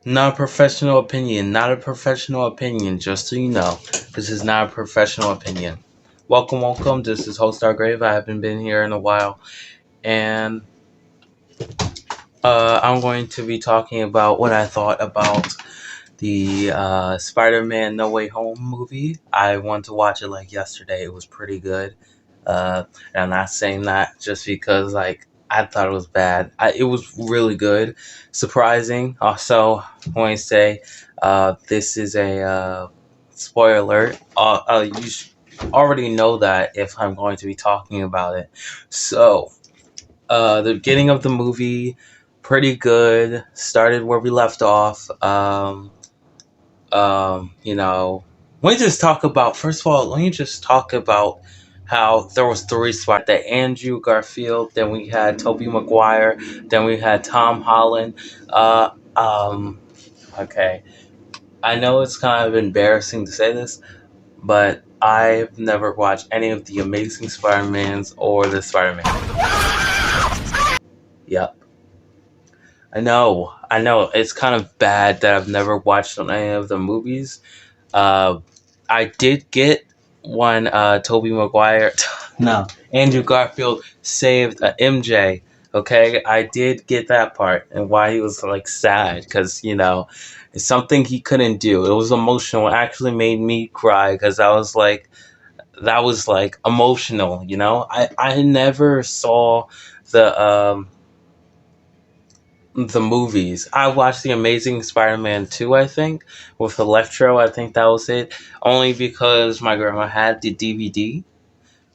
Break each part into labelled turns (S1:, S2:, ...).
S1: Not a professional opinion. Not a professional opinion. Just so you know, this is not a professional opinion. Welcome, welcome. This is Host Grave. I haven't been here in a while, and I'm going to be talking about what I thought about the Spider-Man No Way Home movie. I went to watch it like yesterday. It was pretty good. And I'm not saying that just because like I thought it was bad. It was really good, surprising. Also, I want to say this is a spoiler alert. You already know that if I'm going to be talking about it. So, the beginning of the movie, pretty good. Started where we left off. You know, let me just talk about first of all. Let me just talk about how there was three spots. That Andrew Garfield, then we had Tobey Maguire, then we had Tom Holland. Uh, um, okay, I know it's kind of embarrassing to say this, but I've never watched any of the Amazing Spider-Mans or the Spider-Man. Yep. I know. It's kind of bad that I've never watched on any of the movies. Uh, I did get when Toby Maguire, no, Andrew Garfield saved MJ. Okay, I did get that part and why he was like sad because it's something he couldn't do. It was emotional. It actually made me cry because that was like emotional. I never saw the the movies. I watched The Amazing Spider-Man 2, I think, with Electro. I think that was it. Only because my grandma had the DVD,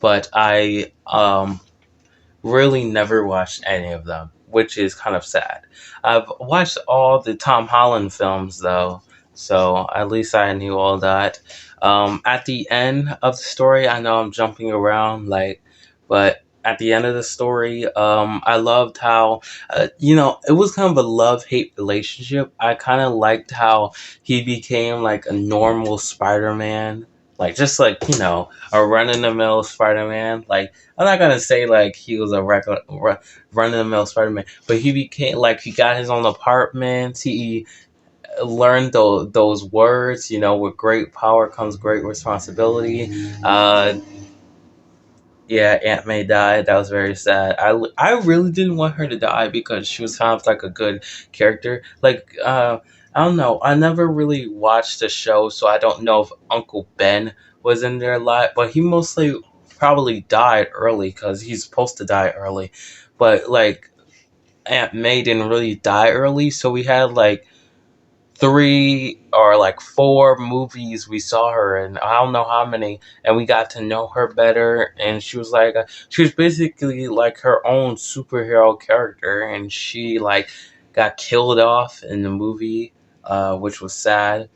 S1: but I really never watched any of them, which is kind of sad. I've watched all the Tom Holland films, though, so at least I knew all that. At the end of the story, I know I'm jumping around, but at the end of the story, I loved how, it was kind of a love hate relationship. I kind of liked how he became like a normal Spider Man, like just like, a run in the mill Spider Man. Like, I'm not gonna say like he was a regular run of the mill Spider Man, but he became like he got his own apartment. He learned those words. With great power comes great responsibility. Uh, yeah, Aunt May died. That was very sad. I really didn't want her to die because she was kind of like a good character. Like, I don't know. I never really watched the show, so I don't know if Uncle Ben was in there a lot. But he mostly probably died early because he's supposed to die early. But like Aunt May didn't really die early, so we had like three or like four movies we saw her in. I don't know how many, and we got to know her better. And she was like, she was basically like her own superhero character, and she like got killed off in the movie, which was sad.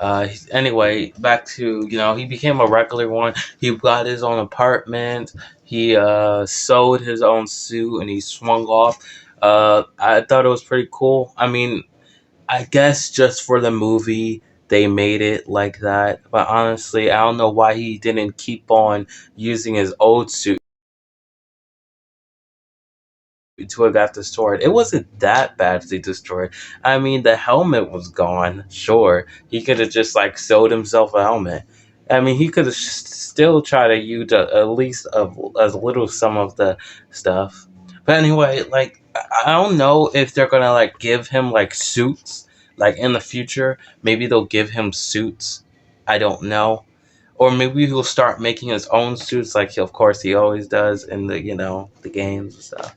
S1: Anyway, back to he became a regular one. He got his own apartment. He sewed his own suit, and he swung off. I thought it was pretty cool. I mean, I guess just for the movie they made it like that. But honestly, I don't know why he didn't keep on using his old suit until it got destroyed. It wasn't that badly destroyed. I mean, the helmet was gone. Sure, he could have just like sewed himself a helmet. I mean, he could have still tried to use at least as little some of the stuff. But anyway, like I don't know if they're gonna like give him like suits like in the future. Maybe they'll give him suits. I don't know. Or maybe he'll start making his own suits, like of course he always does in the the games and stuff.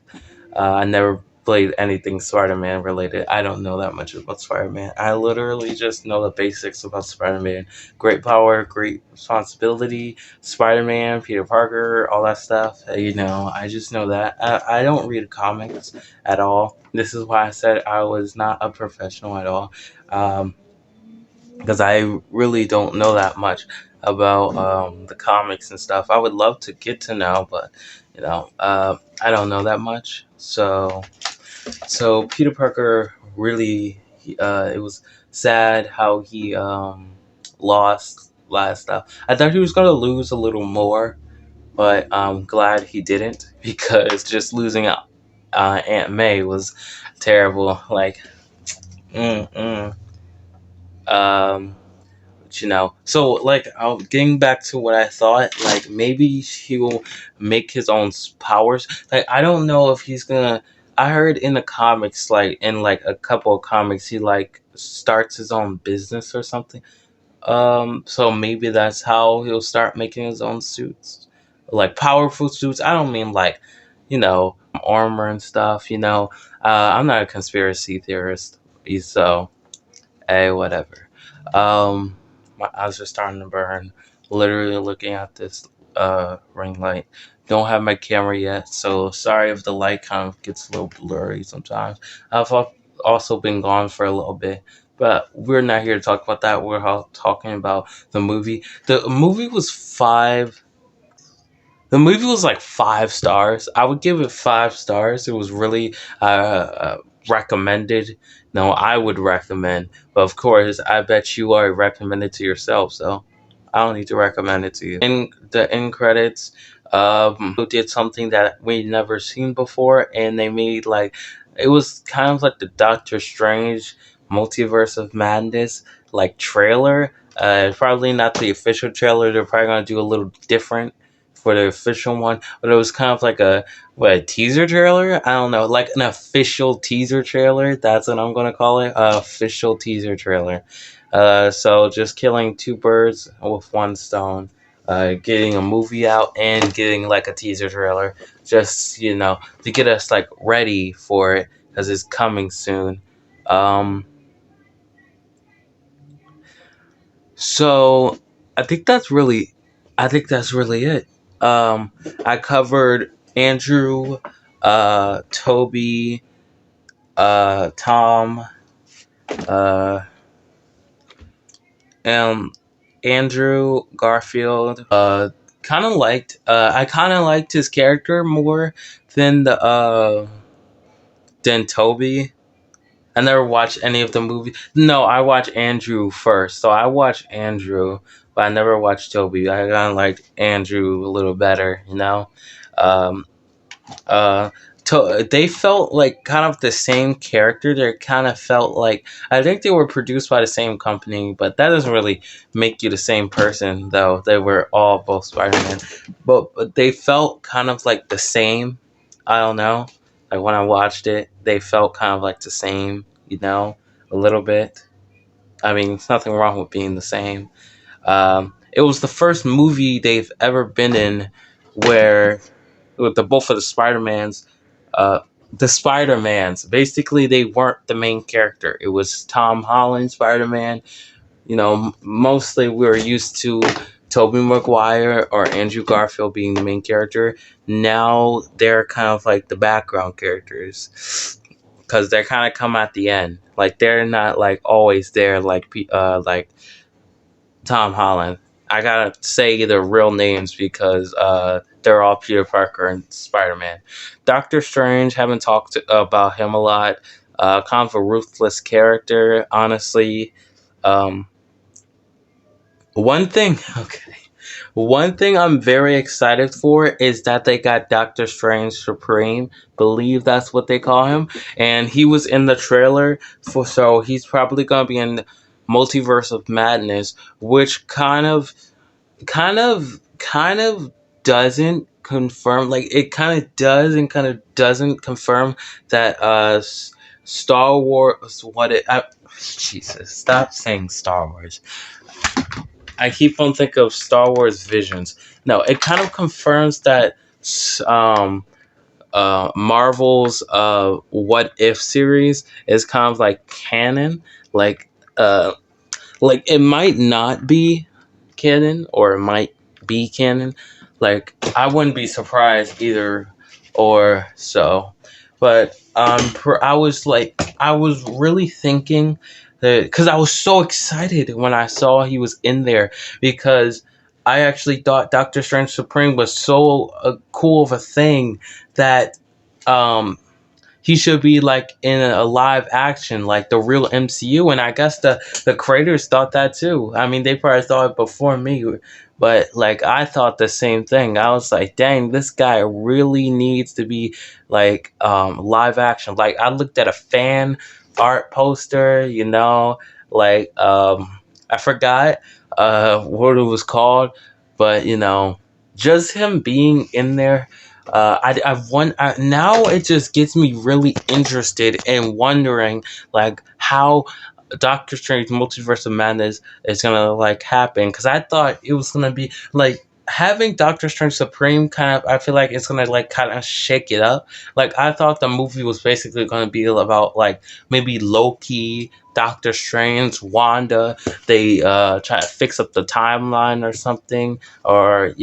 S1: I never played anything Spider-Man related. I don't know that much about Spider-Man. I literally just know the basics about Spider-Man. Great power, great responsibility. Spider-Man, Peter Parker, all that stuff. I just know that. I don't read comics at all. This is why I said I was not a professional at all. Um, because I really don't know that much about the comics and stuff. I would love to get to know, but I don't know that much. So Peter Parker really, it was sad how he lost last stuff. I thought he was gonna lose a little more, but I'm glad he didn't because just losing Aunt May was terrible. Like Mm, mm. Um, so like, getting back to what I thought, like maybe he will make his own powers. Like, I don't know if he's gonna. I heard in the comics, like in like a couple of comics, he like starts his own business or something. So maybe that's how he'll start making his own suits, like powerful suits. I don't mean like, armor and stuff. I'm not a conspiracy theorist, so hey, whatever. My eyes are starting to burn. Literally looking at this ring light. Don't have my camera yet, so sorry if the light kind of gets a little blurry sometimes. Also been gone for a little bit, but we're not here to talk about that. We're talking about the movie. The movie was five. The movie was like 5 stars. I would give it 5 stars. It was really recommended. No, I would recommend, but of course, I bet you already recommended to yourself, so I don't need to recommend it to you. In the end credits, who did something that we never seen before, and they made like it was kind of like the Doctor Strange Multiverse of Madness like trailer. Probably not the official trailer. They're probably gonna do a little different for the official one, but it was kind of like a teaser trailer. I don't know, like an official teaser trailer. That's what I'm gonna call it, official teaser trailer. So just killing two birds with one stone, getting a movie out and getting like a teaser trailer, just to get us like ready for it because it's coming soon. Um, So I think that's really it. I covered Andrew, Toby, Tom, uh, um, Andrew Garfield. I kind of liked his character more than than Toby. I never watched any of the movies. No, I watched Andrew first. So I watched Andrew, but I never watched Toby. I kind of liked Andrew a little better. Um, uh, they felt like kind of the same character. They kind of felt like I think they were produced by the same company, but that doesn't really make you the same person, though. They were all both Spider-Man, but they felt kind of like the same. I don't know. Like when I watched it, they felt kind of like the same, a little bit. I mean, there's nothing wrong with being the same. It was the first movie they've ever been in where with the both of uh, the Spider Mans. Basically, they weren't the main character. It was Tom Holland Spider Man. Mostly we were used to Tobey Maguire or Andrew Garfield being the main character. Now they're kind of like the background characters because they're kind of come at the end. Like they're not like always there like Tom Holland. I gotta say their real names because they're all Peter Parker and Spider Man. Doctor Strange, haven't talked about him a lot. Kind of a ruthless character, honestly. Um, one thing, okay. One thing I'm very excited for is that they got Doctor Strange Supreme. Believe that's what they call him, and he was in the trailer so he's probably gonna be in Multiverse of Madness, which kind of doesn't confirm. Like it kind of does and kind of doesn't confirm that Star Wars. Jesus, stop saying Star Wars. I keep on thinking of Star Wars Visions. No, it kind of confirms that um, Marvel's What If series is kind of like canon. Like, uh, like it might not be canon or it might be canon. Like, I wouldn't be surprised either or so. But I was really thinking that because I was so excited when I saw he was in there because I actually thought Doctor Strange Supreme was so cool of a thing that um he should be like in a live action, like the real MCU. And I guess the creators thought that too. I mean, they probably thought it before me, but like I thought the same thing. I was like, dang, this guy really needs to be like live action. Like I looked at a fan art poster, like I forgot what it was called, but just him being in there. Now it just gets me really interested in wondering like how Doctor Strange Multiverse of Madness is gonna like happen, because I thought it was gonna be like having Doctor Strange Supreme kind of. I feel like it's gonna like kind of shake it up. Like I thought the movie was basically gonna be about like maybe Loki, Doctor Strange, Wanda. They try to fix up the timeline or something, or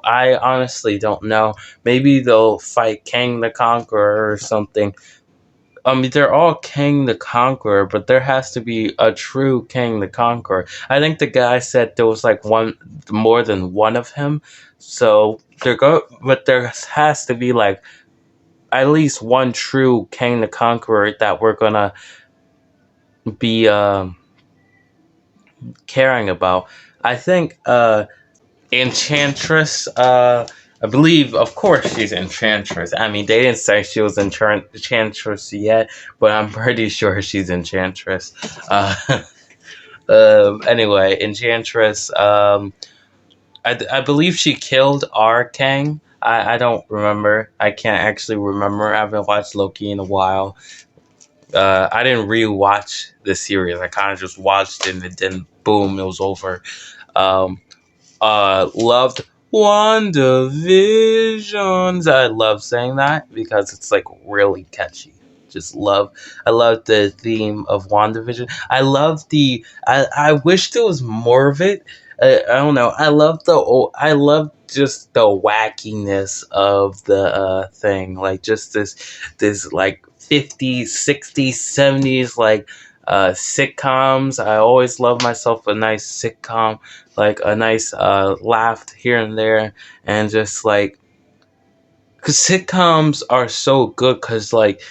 S1: I honestly don't know. Maybe they'll fight Kang the Conqueror or something. I mean, they're all Kang the Conqueror, but there has to be a true Kang the Conqueror. I think the guy said there was like more than one of him. So but there has to be like at least one true Kang the Conqueror that we're gonna be caring about. I think Enchantress. I believe, of course, she's Enchantress. I mean, they didn't say she was Enchantress yet, but I'm pretty sure she's Enchantress. Uh, anyway, Enchantress. I believe she killed R. Kang. I don't remember. I can't actually remember. I haven't watched Loki in a while. I didn't rewatch the series. I kind of just watched it and then boom, it was over. Um, loved WandaVisions. I love saying that because it's like really catchy. I love the theme of WandaVision. I wish there was more of it. I don't know. I love just the wackiness of the thing. Like just this like 50s, 60s, 70s like sitcoms. I always love myself a nice sitcom, like a nice laugh here and there, and just like because sitcoms are so good, because like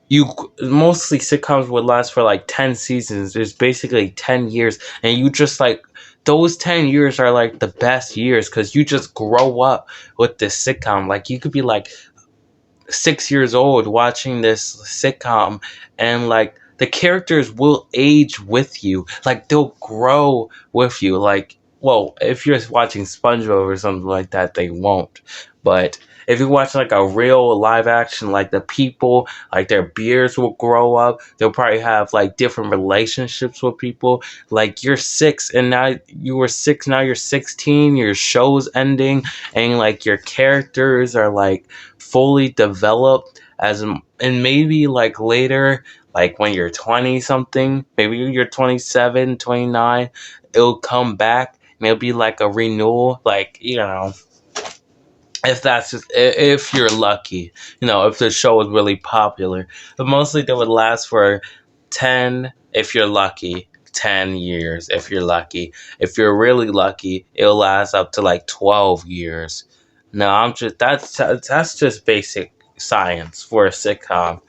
S1: you mostly sitcoms would last for like 10 seasons. There's basically 10 years, and you just like those 10 years are like the best years because you just grow up with this sitcom. Like you could be like 6 years old watching this sitcom, and like the characters will age with you, like they'll grow with you. Like, well, if you're watching SpongeBob or something like that, they won't, but if you watch like a real live action, like the people, like their beards will grow up. They'll probably have like different relationships with people. Like you're 6 and now you were 6, now you're 16, your show's ending, and like your characters are like fully developed and maybe like later, like when you're 20 something, maybe you're 27, 29, it'll come back and it'll be like a renewal, like if you're lucky, if the show is really popular. But mostly they would last for 10, if you're lucky, 10 years if you're lucky. If you're really lucky, it'll last up to like 12 years. No, that's just basic science for a sitcom.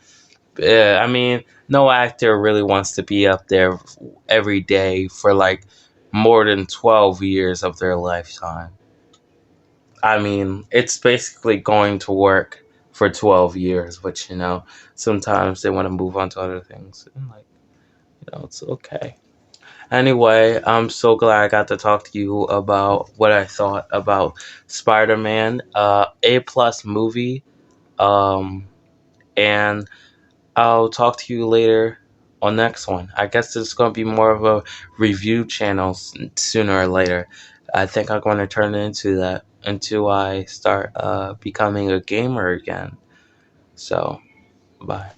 S1: I mean, no actor really wants to be up there every day for like more than 12 years of their lifetime. I mean, it's basically going to work for 12 years, but sometimes they want to move on to other things. And like, it's okay. Anyway, I'm so glad I got to talk to you about what I thought about Spider-Man, A plus movie. Um, and I'll talk to you later on next one. I guess it's going to be more of a review channel sooner or later. I think I'm going to turn it into that until I start becoming a gamer again. So, bye.